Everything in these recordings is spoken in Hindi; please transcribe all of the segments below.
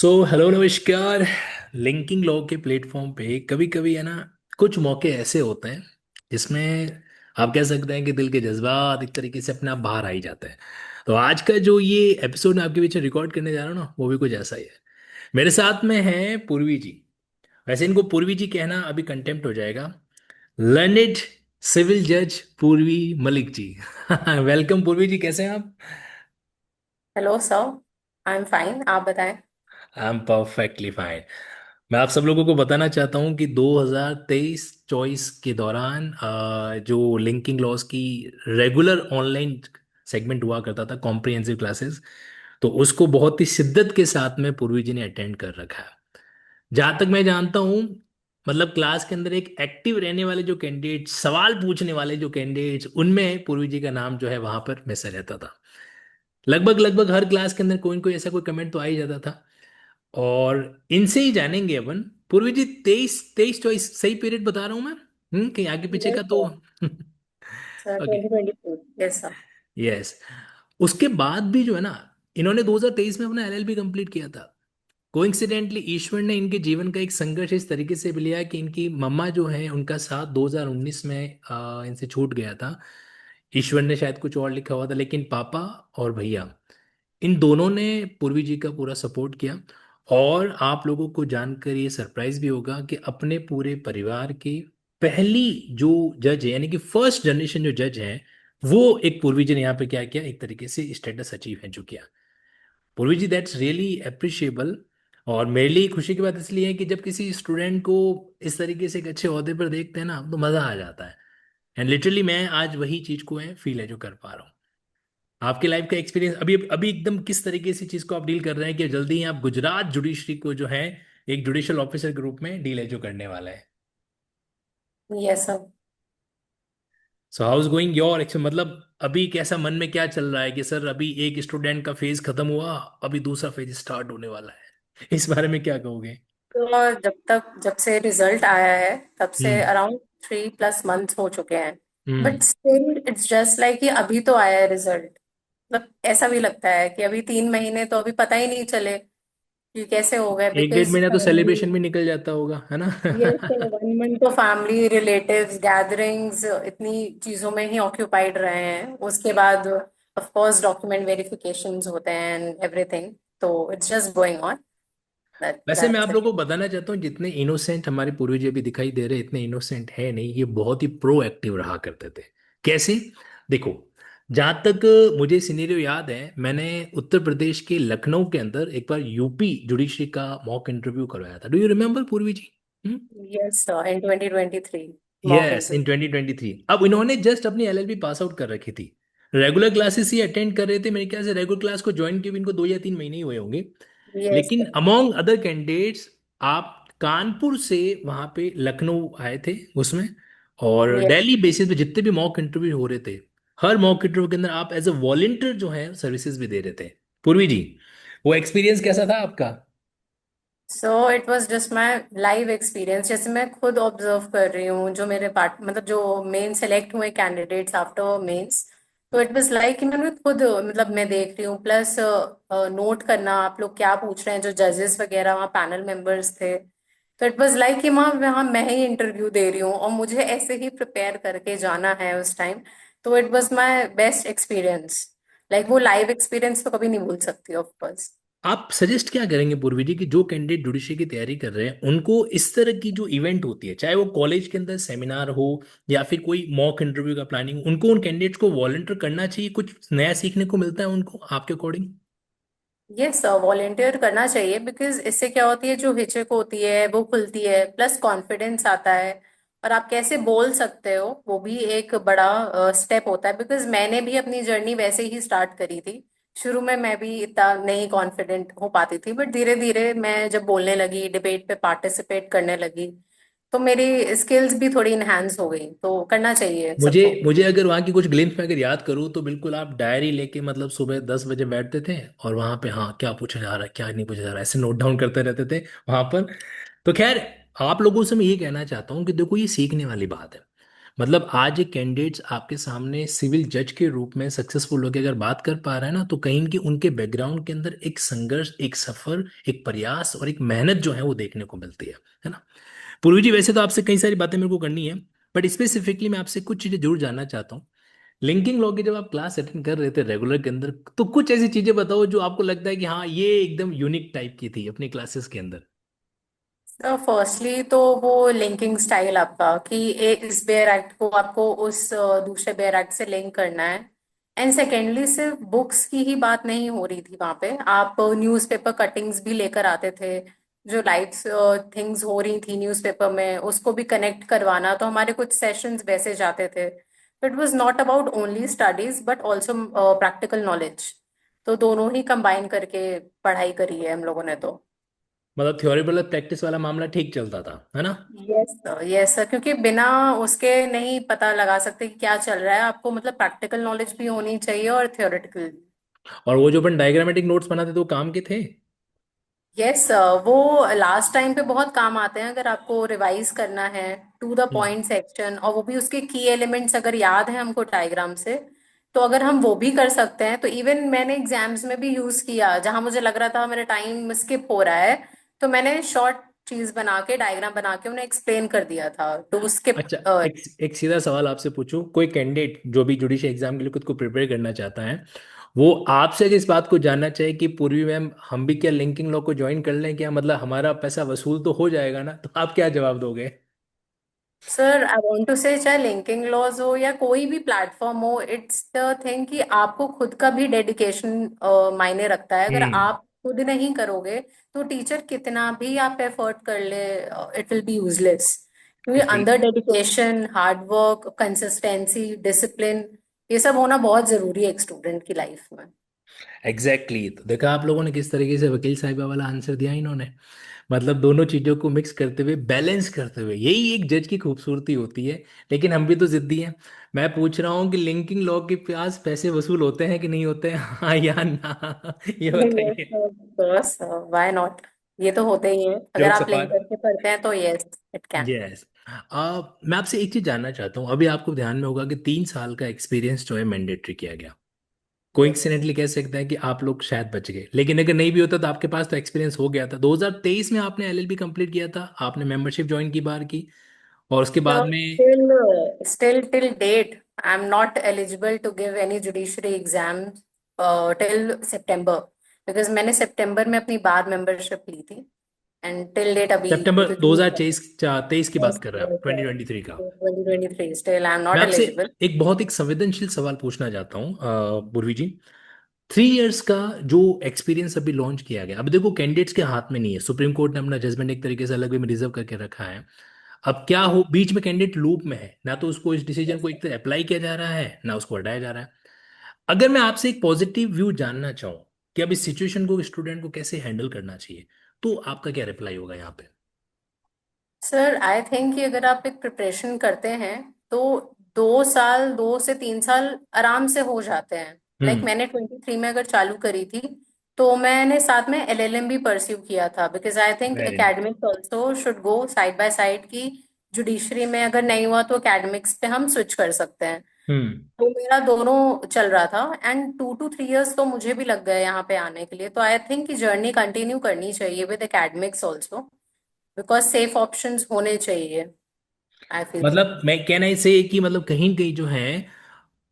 हेलो नमस्कार। लिंकिंग लॉ के प्लेटफॉर्म पे कभी कभी है ना, कुछ मौके ऐसे होते हैं जिसमें आप कह सकते हैं कि दिल के जज्बात एक तरीके से अपने आप बाहर आ ही जाते हैं। तो आज का जो ये एपिसोड मैं आपके पीछे रिकॉर्ड करने जा रहा हूँ ना, वो भी कुछ ऐसा ही है। मेरे साथ में है पूर्वी जी। वैसे इनको पूर्वी जी कहना अभी कंटेम्प्ट हो जाएगा। लर्नेड सिविल जज पूर्वी मलिक जी। वेलकम पूर्वी जी, कैसे हैं आप? Hello sir. I am fine, आप बताएं। I am perfectly fine. मैं आप सब लोगों को बताना चाहता हूँ कि 2023-24 के दौरान जो लिंकिंग लॉस की रेगुलर ऑनलाइन सेगमेंट हुआ करता था, कॉम्प्रिहेंसिव क्लासेस, तो उसको बहुत ही शिद्दत के साथ में पूर्वी जी ने अटेंड कर रखा है। जहाँ तक मैं जानता हूँ, मतलब क्लास के अंदर एक एक्टिव रहने वाले जो कैंडिडेट, सवाल पूछने वाले जो कैंडिडेट्स, उनमें पूर्वी जी का नाम जो है वहां पर मिस रहता था। लगभग लगभग हर क्लास के अंदर कोई न कोई ऐसा कोई कमेंट तो आ ही जाता था। और इनसे ही जानेंगे अपन। पूर्वी जी, 23-23-24 सही पीरियड बता रहा हूँ मैं? कहीं आगे पीछे यस का तो। Sir. Sir okay. 2024, yes sir. Yes. उसके बाद भी जो है ना, इन्होंने 2023 में अपना एलएलबी कंप्लीट किया था। कोइंसिडेंटली ईश्वर ने इनके जीवन का एक संघर्ष इस तरीके से भी लिया कि इनकी मम्मा जो है, उनका साथ 2019 में इनसे छूट गया था। ईश्वर ने शायद कुछ और लिखा हुआ था, लेकिन पापा और भैया, इन दोनों ने पूर्वी जी का पूरा सपोर्ट किया। और आप लोगों को जानकर ये सरप्राइज भी होगा कि अपने पूरे परिवार की पहली जो जज है, यानी कि फर्स्ट जनरेशन जो जज है, वो एक पूर्वी जी ने यहाँ पे क्या किया, एक तरीके से स्टेटस अचीव है जो किया। पूर्वी जी, दैट्स रियली अप्रिशिएबल। और मेरे लिए खुशी की बात इसलिए है कि जब किसी स्टूडेंट को इस तरीके से एक अच्छे ओहदे पर देखते हैं ना, तो मज़ा आ जाता है। एंड लिटरली मैं आज वही चीज़ को है फील है जो कर पा रहा हूँ। आपकी लाइफ का एक्सपीरियंस अभी अभी एकदम किस तरीके से चीज को आप डील कर रहे हैं कि जल्दी ही आप गुजरात जुडिशरी को जो है एक जुडिशियल ऑफिसर के रूप में डील है जो करने वाला है। Yes sir. So how is going your action, मतलब अभी कैसा मन में क्या चल रहा है कि सर अभी एक स्टूडेंट का फेज खत्म हुआ, अभी दूसरा फेज स्टार्ट होने वाला है। इस बारे में क्या कहोगे? तो जब से रिजल्ट आया है तब से हम्म। अराउंड 3+ मंथ्स हो चुके हैं। Hmm. But still it's just like कि अभी तो आया है रिजल्ट। मतलब ऐसा भी लगता है कि अभी 3 महीने तो अभी पता ही नहीं चले कि कैसे हो गए, एक डेढ़ बिकॉज महीना तो फैमिली। सेलिब्रेशन भी निकल जाता होगा, है ना? यस सर, 1 मंथ तो फैमिली रिलेटिव्स गैदरिंग्स इतनी चीजों में ही ऑक्यूपाइड रहे हैं। उसके बाद ऑफ कोर्स डॉक्यूमेंट वेरिफिकेशंस होते हैं एंड एवरीथिंग। तो इट्स जस्ट गोइंग ऑन। वैसे मैं दैट्स आप इट। लोगों को बताना चाहता हूँ, जितने इनोसेंट हमारे पूर्वज अभी दिखाई दे रहे, इतने इनोसेंट है नहीं, ये बहुत ही प्रोएक्टिव रहा करते थे। कैसे? देखो, जहां तक मुझे सिनेरियो याद है, मैंने उत्तर प्रदेश के लखनऊ के अंदर एक बार यूपी जुडिशरी का मॉक इंटरव्यू करवाया था। Do you remember Purvi ji? Yes sir, in 2023 mock yes, in interview. 2023। अब इन्होंने जस्ट अपनी एलएलबी पास आउट कर रखी थी। रेगुलर क्लासेस ही अटेंड कर रहे थे, मेरे ख्याल से रेगुलर क्लास को ज्वाइन किए भी इनको 2 या 3 महीने ही हुए होंगे। यस लेकिन सर। अमॉन्ग अदर कैंडिडेट्स, आप कानपुर से वहां पे लखनऊ आए थे उसमें। और यस। डेली बेसिस पे जितने भी मॉक इंटरव्यू हो रहे थे, हर मॉक इंटरव्यू के अंदर आप एज अ वॉलेंटियर जो है सर्विसेज भी दे रहे थे। पूर्वी जी, वो एक्सपीरियंस कैसा था आपका? So it was just my live experience. जैसे मैं खुद ऑब्जर्व कर रही हूँ जो मेरे पार्ट मतलब जो मेन सेलेक्ट हुए कैंडिडेट्स आफ्टर मेंस। तो इट वाज लाइक कि मैंने खुद मतलब मैं देख रही हूँ, प्लस नोट करना आप लोग क्या पूछ रहे हैं। जो जजेस वगैरह वहाँ पैनल मेंबर्स थे, तो इट वाज लाइक कि वहाँ मैं ही इंटरव्यू दे रही हूँ और मुझे ऐसे ही प्रिपेयर करके जाना है उस टाइम। तो it was my best experience. Like वो लाइव एक्सपीरियंस तो कभी नहीं भूल सकती ऑफ कोर्स। आप सजेस्ट क्या करेंगे पूर्वी जी कि जो कैंडिडेट जुडिशरी की तैयारी कर रहे हैं, उनको इस तरह की जो इवेंट होती है, चाहे वो कॉलेज के अंदर सेमिनार हो या फिर कोई मॉक इंटरव्यू का प्लानिंग, उनको उन कैंडिडेट्स को वॉलंटियर करना चाहिए? कुछ नया सीखने को मिलता है उनको आपके अकॉर्डिंग? यस सर, वॉलेंटियर करना चाहिए बिकॉज इससे क्या होती है, जो हिचक होती है वो खुलती है, प्लस कॉन्फिडेंस आता है। और आप कैसे बोल सकते हो वो भी एक बड़ा स्टेप होता है। बिकॉज मैंने भी अपनी जर्नी वैसे ही स्टार्ट करी थी। शुरू में मैं भी इतना नहीं कॉन्फिडेंट हो पाती थी, बट धीरे धीरे मैं जब बोलने लगी, डिबेट पे पार्टिसिपेट करने लगी, तो मेरी स्किल्स भी थोड़ी इनहेंस हो गई। तो करना चाहिए मुझे सबको। मुझे अगर वहाँ की कुछ ग्लिम्स में अगर याद करूँ, तो बिल्कुल आप डायरी लेके, मतलब सुबह 10 बजे बैठते थे और वहाँ पे हाँ क्या पूछा जा रहा है, क्या नहीं पूछा जा रहा है, ऐसे नोट डाउन करते रहते थे वहाँ पर। तो खैर, आप लोगों से मैं ये कहना चाहता हूँ कि देखो, ये सीखने वाली बात है। मतलब आज एक कैंडिडेट्स आपके सामने सिविल जज के रूप में सक्सेसफुल होकर अगर बात कर पा रहा है ना, तो कहीं कि उनके बैकग्राउंड के अंदर एक संघर्ष, एक सफर, एक प्रयास और एक मेहनत जो है वो देखने को मिलती है ना। पूर्वी जी, वैसे तो आपसे कई सारी बातें मेरे को करनी है, बट स्पेसिफिकली मैं आपसे कुछ चीजें जरूर जानना चाहता हूँ। लिंकिंग लॉ की जब आप क्लास अटेंड कर रहे थे रेगुलर के अंदर, तो कुछ ऐसी चीजें बताओ जो आपको लगता है कि हाँ ये एकदम यूनिक टाइप की थी अपनी क्लासेस के अंदर। तो फर्स्टली तो वो लिंकिंग स्टाइल आपका कि इस बेयर एक्ट को आपको उस दूसरे बेयर एक्ट से लिंक करना है। एंड सेकेंडली सिर्फ बुक्स की ही बात नहीं हो रही थी वहाँ पे, आप न्यूज़पेपर कटिंग्स भी लेकर आते थे। जो लाइव थिंग्स हो रही थी न्यूज़पेपर में उसको भी कनेक्ट करवाना, तो हमारे कुछ सेशंस वैसे जाते थे। तो it was not about only studies but also practical knowledge. तो दोनों ही कंबाइन करके पढ़ाई करी है हम लोगों ने तो। मतलब थ्योरेबल प्रैक्टिस वाला मामला ठीक चलता था, है ना। यस सर, यस सर, क्योंकि बिना उसके नहीं पता लगा सकते कि क्या चल रहा है। आपको मतलब प्रैक्टिकल नॉलेज भी होनी चाहिए और थियोरेटिकल। और वो जो अपन डायग्रामेटिक नोट्स बनाते थे वो काम के थे। यस सर, वो लास्ट टाइम पे बहुत काम आते हैं अगर आपको रिवाइज करना है to the hmm. Point section, और वो भी उसके की एलिमेंट्स अगर याद है हमको डायग्राम से। तो अगर हम वो भी कर सकते हैं तो इवन मैंने एग्जाम्स में भी यूज किया, जहां मुझे लग रहा था मेरा टाइम स्किप हो रहा है, तो मैंने शॉर्ट चीज बना के डायग्राम बना के उन्हें एक्सप्लेन कर दिया था टू स्किप। अच्छा, एक सीधा सवाल आपसे पूछूं, कोई कैंडिडेट जो भी जुडिशल एग्जाम के लिए खुद को प्रिपेयर करना चाहता है, वो आपसे अगर इस बात को जानना चाहे कि पूर्वी मैम हम भी क्या लिंकिंग लॉ को ज्वाइन कर लें, क्या मतलब हमारा पैसा वसूल तो हो जाएगा ना, तो आप क्या जवाब दोगे। सर आई वांट टू से, चाहे लिंकिंग लॉज हो या कोई भी प्लेटफॉर्म हो, इट्स द थिंग कि आपको खुद का भी डेडिकेशन मायने रखता है। अगर हम्म। आप खुद नहीं करोगे तो टीचर कितना भी आप एफर्ट कर ले, इट विल बी यूजलेस। क्योंकि एग्री। अंदर dedication, hard work, consistency, discipline, ये सब होना बहुत जरूरी है एक स्टूडेंट की लाइफ में। Exactly exactly। तो देखा आप लोगों ने किस तरीके से वकील साहिबा वाला आंसर दिया इन्होंने। मतलब दोनों चीजों को मिक्स करते हुए, बैलेंस करते हुए, यही एक जज की खूबसूरती होती है। लेकिन हम भी तो जिद्दी हैं। मैं पूछ रहा हूँ कि लिंकिंग लॉ के पास पैसे वसूल होते हैं कि नहीं होते हैं, हाँ या ना, ये यस बताइए। बस, व्हाई नॉट। ये तो होते ही है, अगर लोक आप लिंक सफाल। करके पढ़ते हैं तो यस, इट कैन। यस। मैं आपसे एक चीज जानना चाहता हूँ, अभी आपको ध्यान में होगा कि 3 साल का एक्सपीरियंस जो है मैंडेटरी किया गया। कोइंसिडेंटली कह सकते हैं कि आप लोग शायद बच गए, लेकिन अगर नहीं भी होता तो आपके पास तो एक्सपीरियंस हो गया था। 2023 में आपने एलएलबी कंप्लीट किया था, आपने मेंबरशिप ज्वाइन की बार की, और उसके बाद So में। still till date, I'm not eligible to give any judiciary exam till September, because मैंने सितंबर में अपनी बार मेंबरशिप ली थी। एंड टिल डेट अभी, सितंबर क्योंकि 2023 23 की बात yes, कर रहे हैं आप, yes, 2023 का। 2023 still I'm मैं not आपसे eligible. एक संवेदनशील सवाल पूछना चाहता हूँ पूर्वी जी। 3 इयर्स का जो एक्सपीरियंस अभी लॉन्च किया गया, अब देखो कैंडिडेट्स के हाथ में नहीं है, सुप्रीम कोर्ट ने अपना जजमेंट एक तरीके से अलग वे में रिजर्व करके रखा है। अब क्या हो, बीच में कैंडिडेट लूप में है ना, तो उसको इस डिसीजन Yes, को एक तरह अप्लाई किया जा रहा है ना उसको हटाया जा रहा है। अगर मैं आपसे एक पॉजिटिव व्यू जानना चाहूँ कि अब इस सिचुएशन को स्टूडेंट को कैसे हैंडल करना चाहिए, तो आपका क्या रिप्लाई होगा यहाँ पे। सर आई थिंक कि अगर आप एक प्रिपरेशन करते हैं तो 2 साल, 2 से 3 साल आराम से हो जाते हैं। लाइक हम्म। मैंने 23 में अगर चालू करी थी, तो मैंने साथ में एलएलएम भी परस्यू किया था, because I think very nice. Academics also should go side by side की। जुडिशरी में अगर नहीं हुआ तो एकेडमिक्स पे हम स्विच कर सकते हैं। हम्म। तो मेरा दोनों चल रहा था, एंड 2 to 3 years तो मुझे भी लग गए यहाँ पे आने के लिए। तो आई थिंक कि जर्नी कंटिन्यू करनी चाहिए with academics also, because safe options होने चाहिए। I feel so. मतलब मैं कहना इसे कि मतलब कहीं न कहीं जो है,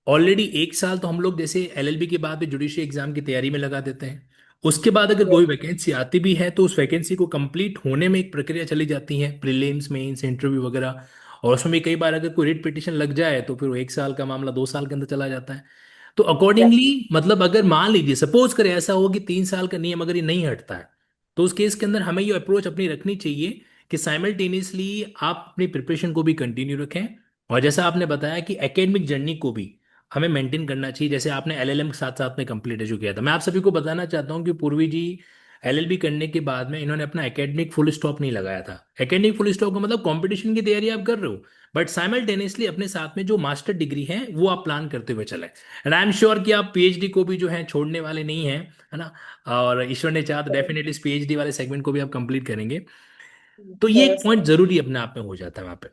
ऑलरेडी 1 साल तो हम लोग जैसे एलएलबी के बाद भी जुडिशरी एग्जाम की तैयारी में लगा देते हैं। उसके बाद अगर कोई वैकेंसी आती भी है तो उस वैकेंसी को कंप्लीट होने में एक प्रक्रिया चली जाती है, प्रीलिम्स मेंस इंटरव्यू वगैरह। और उसमें भी कई बार अगर कोई रिट पिटिशन लग जाए तो फिर वो 1 साल का मामला 2 साल के अंदर चला जाता है। तो अकॉर्डिंगली मतलब अगर मान लीजिए सपोज करें ऐसा हो कि 3 साल का नियम अगर ये नहीं हटता है, तो उस केस के अंदर हमें ये अप्रोच अपनी रखनी चाहिए कि साइमल्टेनियसली आप अपनी प्रिपरेशन को भी कंटिन्यू रखें, और जैसा आपने बताया कि एकेडमिक जर्नी को भी हमें मेंटेन करना चाहिए, जैसे आपने एलएलएम के साथ साथ में कंप्लीट एजू किया था। मैं आप सभी को बताना चाहता हूं कि पूर्वी जी एलएलबी करने के बाद में इन्होंने अपना एकेडमिक फुल स्टॉप नहीं लगाया था। एकेडमिक फुल स्टॉप का मतलब कंपटीशन की तैयारी आप कर रहे हो, बट साइमल्टेनियसली अपने साथ में जो मास्टर डिग्री है वो आप प्लान करते हुए चले। एंड आई एम श्योर कि आप पीएचडी को भी जो है छोड़ने वाले नहीं हैं, है ना। और ईश्वर ने चाहा तो डेफिनेटली इस पीएचडी वाले सेगमेंट को भी आप कंप्लीट करेंगे। तो ये एक यस। पॉइंट जरूरी अपने आप में हो जाता है वहां पे।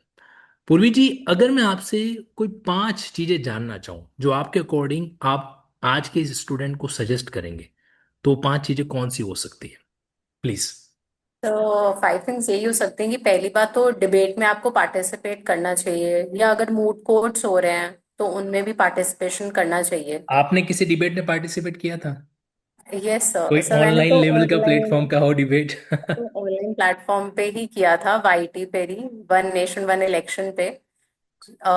पूर्वी जी, अगर मैं आपसे कोई 5 चीजें जानना चाहूँ जो आपके अकॉर्डिंग आप आज के इस स्टूडेंट को सजेस्ट करेंगे, तो 5 चीजें कौन सी हो सकती है, प्लीज। तो 5 थिंग्स यही हो सकते हैं कि पहली बात तो डिबेट में आपको पार्टिसिपेट करना चाहिए, या अगर मूड कोर्ट्स हो रहे हैं तो उनमें भी पार्टिसिपेशन करना चाहिए। आपने किसी डिबेट में पार्टिसिपेट किया था? यस सर, कोई सर मैंने ऑनलाइन तो लेवल का ऑनलाइन प्लेटफॉर्म का हो डिबेट? ऑनलाइन प्लेटफॉर्म पे ही किया था, वाईटी पे ही, वन नेशन वन इलेक्शन पे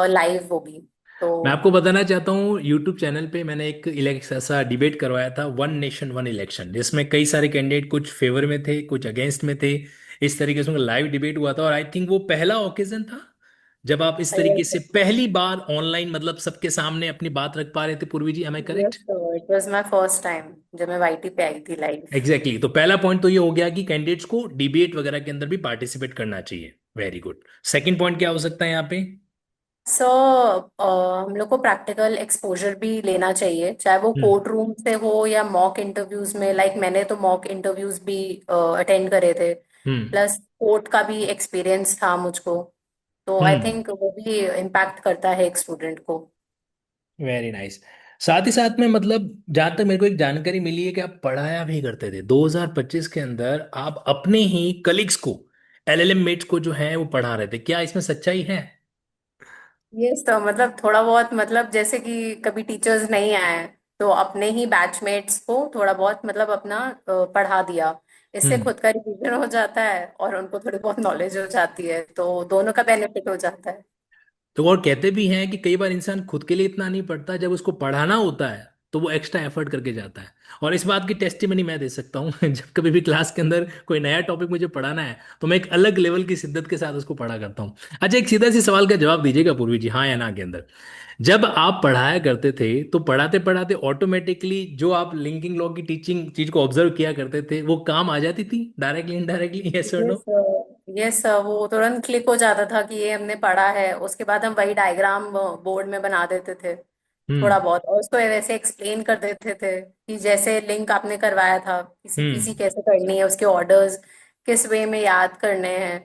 लाइव होगी तो। मैं आपको बताना चाहता हूँ, यूट्यूब चैनल पे मैंने एक इलेक्शन ऐसा डिबेट करवाया था, वन नेशन वन इलेक्शन, जिसमें कई सारे कैंडिडेट कुछ फेवर में थे, कुछ अगेंस्ट में थे। इस तरीके से लाइव डिबेट हुआ था, और आई थिंक वो पहला ओकेजन था जब आप इस तरीके से यस पहली बार ऑनलाइन, मतलब सबके सामने अपनी बात रख पा रहे थे। Purvi ji, am I yes correct? Sir, it was my first time जब मैं वाईटी पे आई थी लाइव। Exactly exactly। तो पहला पॉइंट तो ये हो गया कि कैंडिडेट्स को डिबेट वगैरह के अंदर भी पार्टिसिपेट करना चाहिए। Very good. सेकंड पॉइंट क्या हो सकता है यहाँ पे? सो हम लोग को प्रैक्टिकल एक्सपोजर भी लेना चाहिए, चाहे वो हम्म। कोर्ट रूम से हो या मॉक इंटरव्यूज में। लाइक मैंने तो मॉक इंटरव्यूज भी अटेंड करे थे, हम्म। प्लस कोर्ट का भी एक्सपीरियंस था मुझको। तो आई हम्म। थिंक वो भी इम्पैक्ट करता है एक स्टूडेंट को। Very nice. साथ ही साथ में, मतलब जहां तक मेरे को एक जानकारी मिली है कि आप पढ़ाया भी करते थे 2025 के अंदर, आप अपने ही कलीग्स को, एलएलएम मेट्स को जो है वो पढ़ा रहे थे, क्या इसमें सच्चाई है? यस, तो मतलब थोड़ा बहुत, मतलब जैसे कि कभी टीचर्स नहीं आए तो अपने ही बैचमेट्स को थोड़ा बहुत मतलब अपना पढ़ा दिया। इससे हम्म। खुद का रिवीजन हो जाता है और उनको थोड़ी बहुत नॉलेज हो जाती है, तो दोनों का बेनिफिट हो जाता है। तो और कहते भी हैं कि कई बार इंसान खुद के लिए इतना नहीं पढ़ता, जब उसको पढ़ाना होता है तो वो एक्स्ट्रा एफर्ट करके जाता है। और इस बात की टेस्टिमनी मैं दे सकता हूँ। जब कभी भी क्लास के अंदर कोई नया टॉपिक मुझे पढ़ाना है, तो मैं एक अलग लेवल की शिद्दत के साथ उसको पढ़ा करता हूँ। अच्छा, एक सीधा सी सवाल का जवाब दीजिएगा पूर्वी जी, हाँ या ना के अंदर। जब आप पढ़ाया करते थे तो पढ़ाते पढ़ाते ऑटोमेटिकली जो आप लिंकिंग लॉ की टीचिंग चीज को ऑब्जर्व किया करते थे, वो काम आ जाती थी डायरेक्टली इनडायरेक्टली, यस और नो? यस यस, वो तुरंत क्लिक हो जाता था कि ये हमने पढ़ा है। उसके बाद हम वही डायग्राम बोर्ड में बना देते थे हम्म। थोड़ा बहुत, और उसको वैसे एक्सप्लेन कर देते थे कि जैसे लिंक आपने करवाया था, किसी पीसी हम्म। कैसे करनी है, उसके ऑर्डर्स किस वे में याद करने हैं,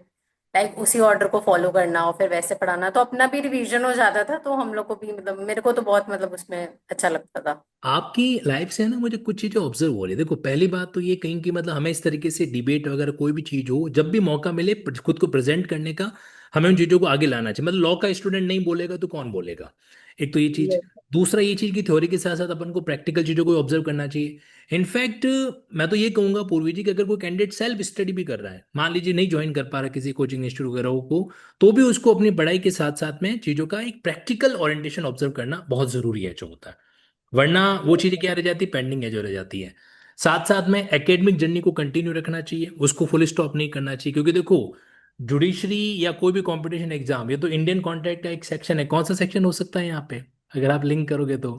लाइक उसी ऑर्डर को फॉलो करना और फिर वैसे पढ़ाना, तो अपना भी रिवीजन हो जाता था। तो हम लोग को भी, मतलब मेरे को तो बहुत, मतलब उसमें अच्छा लगता था। आपकी लाइफ से है ना, मुझे कुछ चीजें ऑब्जर्व हो रही है। देखो, पहली बात तो ये कहीं कि मतलब हमें इस तरीके से डिबेट वगैरह कोई भी चीज हो, जब भी मौका मिले खुद को प्रेजेंट करने का, हमें उन चीजों को आगे लाना चाहिए। मतलब लॉ का स्टूडेंट नहीं बोलेगा तो कौन बोलेगा? एक तो ये चीज। यस दूसरा ये चीज की थ्योरी के साथ साथ अपन को प्रैक्टिकल चीजों को ऑब्जर्व करना चाहिए। इनफैक्ट मैं तो ये कहूंगा पूर्वी जी कि अगर कोई कैंडिडेट सेल्फ स्टडी भी कर रहा है, मान लीजिए नहीं ज्वाइन कर पा रहा किसी कोचिंग इंस्टीट्यूट वगैरह को, तो भी उसको अपनी पढ़ाई के साथ साथ में चीजों का एक प्रैक्टिकल ओरिएंटेशन ऑब्जर्व करना बहुत जरूरी है जो होता है। वरना वो चीजें क्या रह जाती, पेंडिंग है जो रह जाती है। साथ साथ में एकेडमिक जर्नी को कंटिन्यू रखना चाहिए, उसको फुल स्टॉप नहीं करना चाहिए, क्योंकि देखो, जुडिशरी या कोई भी कंपटीशन एग्जाम, ये तो इंडियन कॉन्ट्रैक्ट का एक सेक्शन है। कौन सा सेक्शन हो सकता है यहाँ पे, अगर आप लिंक करोगे तो?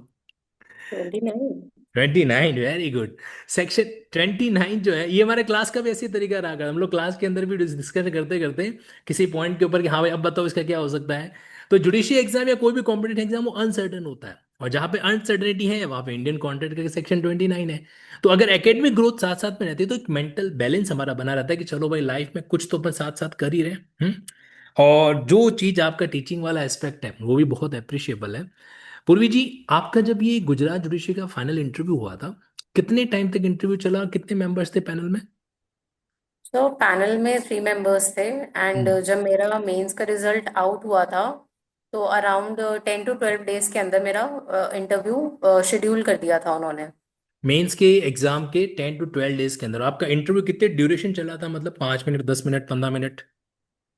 29। 29, वेरी गुड। सेक्शन 29 जो है, ये हमारे क्लास का भी ऐसी तरीका रहा कर, हम लोग क्लास के अंदर भी डिस्कस करते करते किसी पॉइंट के ऊपर कि हाँ भाई अब बताओ इसका क्या हो सकता है। तो जुडिशियल एग्जाम या कोई भी कॉम्पिटेटिव एग्जाम वो अनसर्टेन होता है, और जहाँ पे अनसर्टेनिटी है वहाँ पे इंडियन कॉन्ट्रैक्ट का सेक्शन 29 है। तो अगर एकेडमिक ग्रोथ साथ साथ में रहती है तो एक मेंटल बैलेंस हमारा बना रहता है कि चलो भाई लाइफ में कुछ तो अपन साथ साथ कर ही रहे हैं। और जो चीज आपका टीचिंग वाला एस्पेक्ट है वो भी बहुत अप्रिशिएबल है। पूर्वी जी, आपका जब ये गुजरात जुडिशरी का फाइनल इंटरव्यू हुआ था, कितने टाइम तक इंटरव्यू चला, कितने मेंबर्स थे पैनल में? तो पैनल में 3 मेंबर्स थे, एंड हम्म। जब मेरा मेंस का रिजल्ट आउट हुआ था तो अराउंड 10 to 12 डेज के अंदर मेरा इंटरव्यू शेड्यूल कर दिया था उन्होंने। मेंस के एग्जाम के 10 to 12 डेज के अंदर आपका इंटरव्यू कितने ड्यूरेशन चला था, मतलब 5 minute, 10 minute, 15 minute?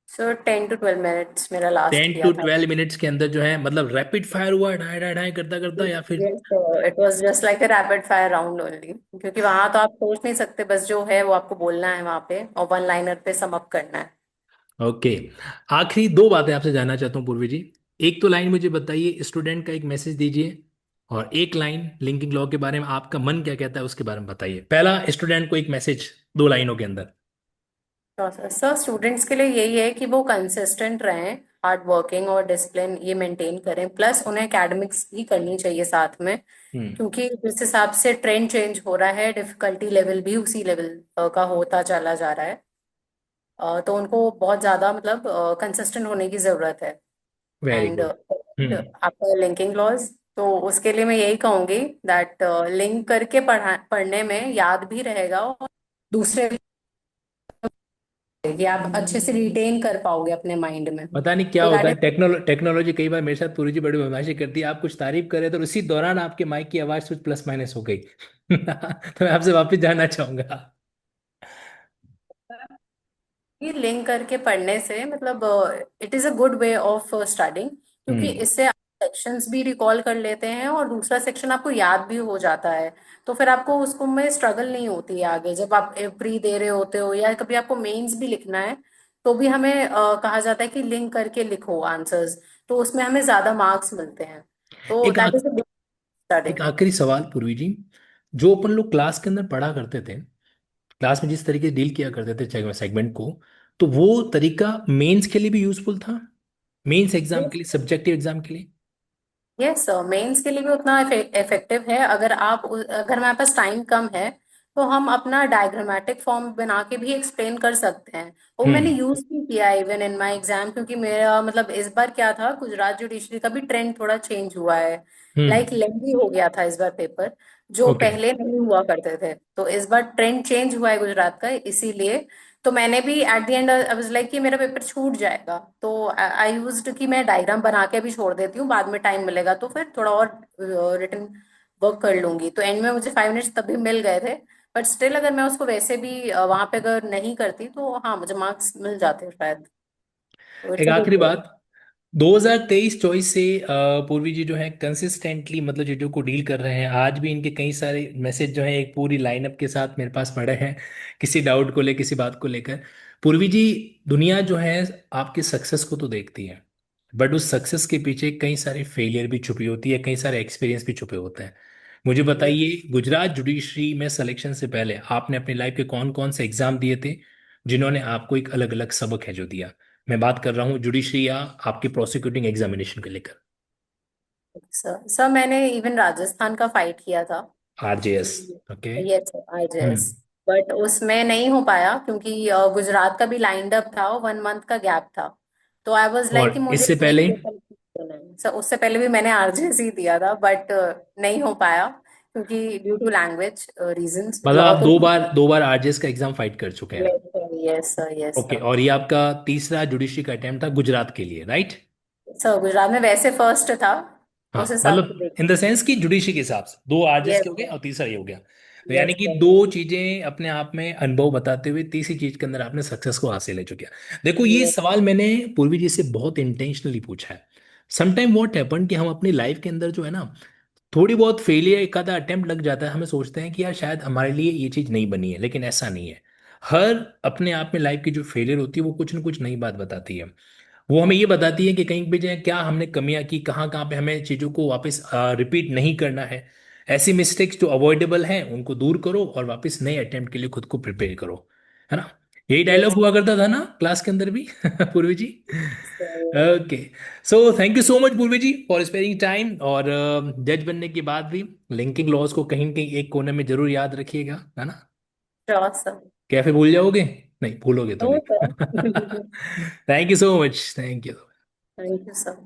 So 10 to 12 minutes मेरा लास्ट टेन किया टू था। ट्वेल्व मिनट्स के अंदर जो है, मतलब रैपिड फायर हुआ, ढाई ढाई ढाई करता करता, या फिर? Yes, it was just like a rapid fire round only, क्योंकि वहां तो आप सोच नहीं सकते, बस जो है वो आपको बोलना है वहां पे और वन लाइनर पे सम अप करना है। ओके। आखिरी 2 बातें आपसे जानना चाहता हूँ पूर्वी जी। एक तो लाइन मुझे बताइए, स्टूडेंट का एक मैसेज दीजिए, और एक लाइन लिंकिंग लॉ के बारे में आपका मन क्या कहता है उसके बारे में बताइए। पहला, स्टूडेंट को एक मैसेज 2 लाइनों के अंदर। तो सर स्टूडेंट्स के लिए यही है कि वो कंसिस्टेंट रहें, हार्ड वर्किंग और डिसिप्लिन ये मेंटेन करें, प्लस उन्हें एकेडमिक्स भी करनी चाहिए साथ में। हम्म। क्योंकि जिस हिसाब से ट्रेंड चेंज हो रहा है, डिफिकल्टी लेवल भी उसी लेवल का होता चला जा रहा है। तो उनको बहुत ज्यादा, मतलब कंसिस्टेंट होने की जरूरत है। Very and good. हम्म। आपका लिंकिंग लॉज, तो उसके लिए मैं यही कहूंगी दैट लिंक करके पढ़ने में याद भी रहेगा, और दूसरे ये आप अच्छे से रिटेन कर पाओगे अपने माइंड में। पता नहीं क्या तो होता दैट है, इज टेक्नोलॉजी कई बार मेरे साथ पूरी जी बड़ी बदमाशी करती है। आप कुछ तारीफ कर रहे थे और उसी दौरान आपके माइक की आवाज कुछ प्लस माइनस हो गई। तो मैं आपसे वापस जानना चाहूंगा। ये लिंक करके पढ़ने से मतलब it is a good way of studying, क्योंकि हम्म। इससे आप सेक्शंस भी रिकॉल कर लेते हैं और दूसरा सेक्शन आपको याद भी हो जाता है। तो फिर आपको उसको में स्ट्रगल नहीं होती है आगे, जब आप प्री दे रहे होते हो या कभी आपको मेंस भी लिखना है, तो भी हमें कहा जाता है कि लिंक करके लिखो आंसर्स, तो उसमें हमें ज्यादा मार्क्स मिलते हैं। तो एक दैट इज अ एक स्टडिंग। आखिरी सवाल पूर्वी जी, जो अपन लोग क्लास के अंदर पढ़ा करते थे, क्लास में जिस तरीके से डील किया करते थे सेगमेंट को, तो वो तरीका मेंस के लिए भी यूजफुल था? मेंस एग्जाम के लिए, सब्जेक्टिव एग्जाम के लिए? यस सर, मेंस के लिए भी उतना इफेक्टिव है। अगर हमारे पास टाइम कम है, तो हम अपना डायग्रामेटिक फॉर्म बना के भी एक्सप्लेन कर सकते हैं। वो मैंने हम्म। यूज भी किया इवन इन माय एग्जाम, क्योंकि मेरा मतलब इस बार क्या था, गुजरात जुडिशरी का भी ट्रेंड थोड़ा चेंज हुआ है। हम्म। लाइक लेंदी हो गया था इस बार पेपर, जो ओके। पहले नहीं हुआ करते थे। तो इस बार ट्रेंड चेंज हुआ है गुजरात का, इसीलिए तो मैंने भी at the and I was like कि मेरा पेपर छूट जाएगा, तो आई यूज्ड कि मैं डायग्राम बना के भी छोड़ देती हूँ, बाद में टाइम मिलेगा तो फिर थोड़ा और रिटर्न वर्क कर लूंगी। तो एंड में मुझे 5 मिनट्स तभी मिल गए थे, बट स्टिल अगर मैं उसको वैसे भी वहां पे अगर नहीं करती, तो हाँ मुझे मार्क्स मिल जाते शायद। तो इट्स एक अ गुड आखिरी वे। बात, 2023-24 से पूर्वी जी जो है कंसिस्टेंटली मतलब चीज़ों को डील कर रहे हैं। आज भी इनके कई सारे मैसेज जो है एक पूरी लाइनअप के साथ मेरे पास पड़े हैं, किसी डाउट को ले, किसी बात को लेकर। पूर्वी जी, दुनिया जो है आपके सक्सेस को तो देखती है, बट उस सक्सेस के पीछे कई सारे फेलियर भी छुपी होती है, कई सारे एक्सपीरियंस भी छुपे होते हैं। मुझे बताइए, गुजरात जुडिशरी में सिलेक्शन से पहले आपने अपनी लाइफ के कौन कौन से एग्जाम दिए थे जिन्होंने आपको एक अलग अलग सबक है जो दिया? मैं बात कर रहा हूँ जुडिशरी या आपके प्रोसिक्यूटिंग एग्जामिनेशन को लेकर। सर सर मैंने इवन राजस्थान का फाइट किया था। RJS. Okay. Yes IJS, hmm. But उसमें नहीं हो पाया, क्योंकि गुजरात का भी लाइंड अप था, 1 मंथ का गैप था। तो आई वाज लाइक कि और मुझे इससे पहले? ये complete करना है। सर उससे पहले भी मैंने आरजेएस ही दिया था, बट नहीं हो पाया, क्योंकि ड्यू टू लैंग्वेज रीजंस मतलब लॉ आप तो। दो बार आरजेएस का एग्जाम फाइट कर चुके हैं? Yes sir, yes sir, yes okay, sir. और ये आपका तीसरा जुडिशरी का अटेम्प्ट था गुजरात के लिए, राइट? सर गुजरात में वैसे फर्स्ट था, उस हाँ, हिसाब से मतलब इन देखिए। द सेंस कि जुडिशरी के हिसाब से दो आरजेएस यस के हो गए सर, और तीसरा ये हो गया। तो यानी यस कि सर, दो चीजें अपने आप में अनुभव बताते हुए तीसरी चीज के अंदर आपने सक्सेस को हासिल हो चुके हैं। देखो, ये यस सवाल मैंने पूर्वी जी से बहुत इंटेंशनली पूछा है। समटाइम व्हाट हैपन कि हम अपनी लाइफ के अंदर जो है ना, थोड़ी बहुत फेलियर, एक आधा अटेम्प्ट लग जाता है, हमें सोचते हैं कि यार शायद हमारे लिए ये चीज़ नहीं बनी है, लेकिन ऐसा नहीं है। हर अपने आप में लाइफ की जो फेलियर होती है वो कुछ ना कुछ नई बात बताती है। वो हमें ये बताती है कि कहीं पे जो क्या हमने कमियां की, कहाँ कहाँ पे हमें चीज़ों को वापस रिपीट नहीं करना है। ऐसी मिस्टेक्स जो अवॉइडेबल हैं उनको दूर करो और वापस नए अटेम्प्ट के लिए खुद को प्रिपेयर करो, है ना? यही डायलॉग यस हुआ करता था ना क्लास के अंदर भी, Purvi ji? Sir. Okay. So thank you so much Purvi ji for sparing time, और जज बनने के बाद भी लिंकिंग लॉज को कहीं न कहीं एक कोने में जरूर याद रखिएगा, है ना? Sure sir. कैफे भूल जाओगे? नहीं, भूलोगे तो नो नहीं। Sir. Thank you so much, thank you. Thank you sir.